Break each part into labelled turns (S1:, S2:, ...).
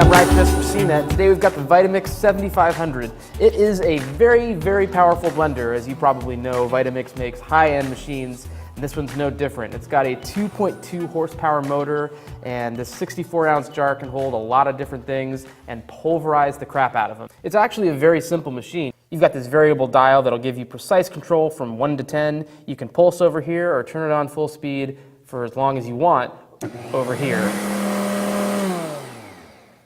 S1: I'm Ryan from CNET. Today we've got the Vitamix 7500. It is a very, very powerful blender. As you probably know, Vitamix makes high-end machines, and this one's no different. It's got a 2.2 horsepower motor, and this 64-ounce jar can hold a lot of different things and pulverize the crap out of them. It's actually a very simple machine. You've got this variable dial that'll give you precise control from 1 to 10. You can pulse over here or turn it on full speed for as long as you want over here.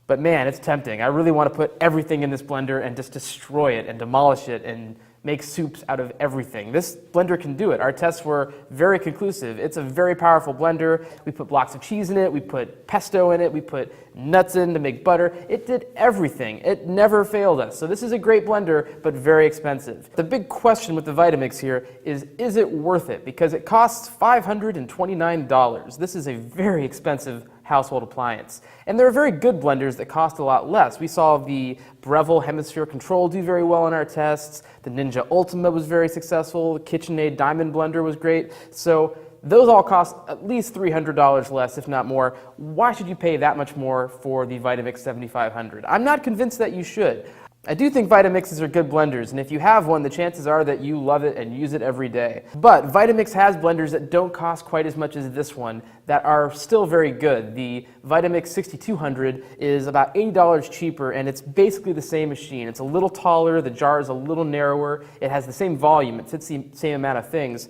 S1: But man, it's tempting. I really want to put everything in this blender and just destroy it and demolish it and make soups out of everything. This blender can do it. Our tests were very conclusive. It's a very powerful blender. We put blocks of cheese in it, we put pesto in it, we put nuts in to make butter. It did everything. It never failed us. So this is a great blender, but very expensive. The big question with the Vitamix here is it worth it? Because it costs $529. This is a very expensive household appliance. And there are very good blenders that cost a lot less. We saw the Breville Hemisphere Control do very well in our tests. The Ninja Ultima was very successful. The KitchenAid Diamond Blender was great. So those all cost at least $300 less, if not more. Why should you pay that much more for the Vitamix 7500? I'm not convinced that you should. I do think Vitamixes are good blenders, and if you have one, the chances are that you love it and use it every day. But Vitamix has blenders that don't cost quite as much as this one that are still very good. The Vitamix 6200 is about $80 cheaper, and it's basically the same machine. It's a little taller, the jar is a little narrower, it has the same volume, it fits the same amount of things.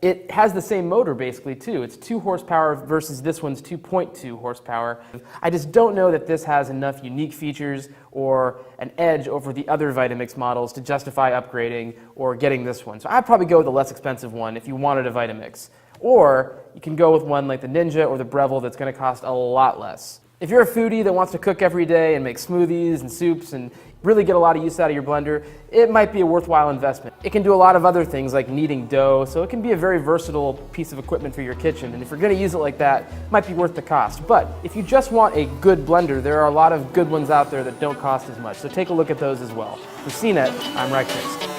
S1: It has the same motor basically too. It's 2 horsepower versus this one's 2.2 horsepower. I just don't know that this has enough unique features or an edge over the other Vitamix models to justify upgrading or getting this one. So I'd probably go with the less expensive one if you wanted a Vitamix. Or you can go with one like the Ninja or the Breville that's going to cost a lot less. If you're a foodie that wants to cook every day and make smoothies and soups and really get a lot of use out of your blender, it might be a worthwhile investment. It can do a lot of other things like kneading dough, so it can be a very versatile piece of equipment for your kitchen, and if you're going to use it like that, it might be worth the cost. But if you just want a good blender, there are a lot of good ones out there that don't cost as much, so take a look at those as well. For CNET, I'm Rex.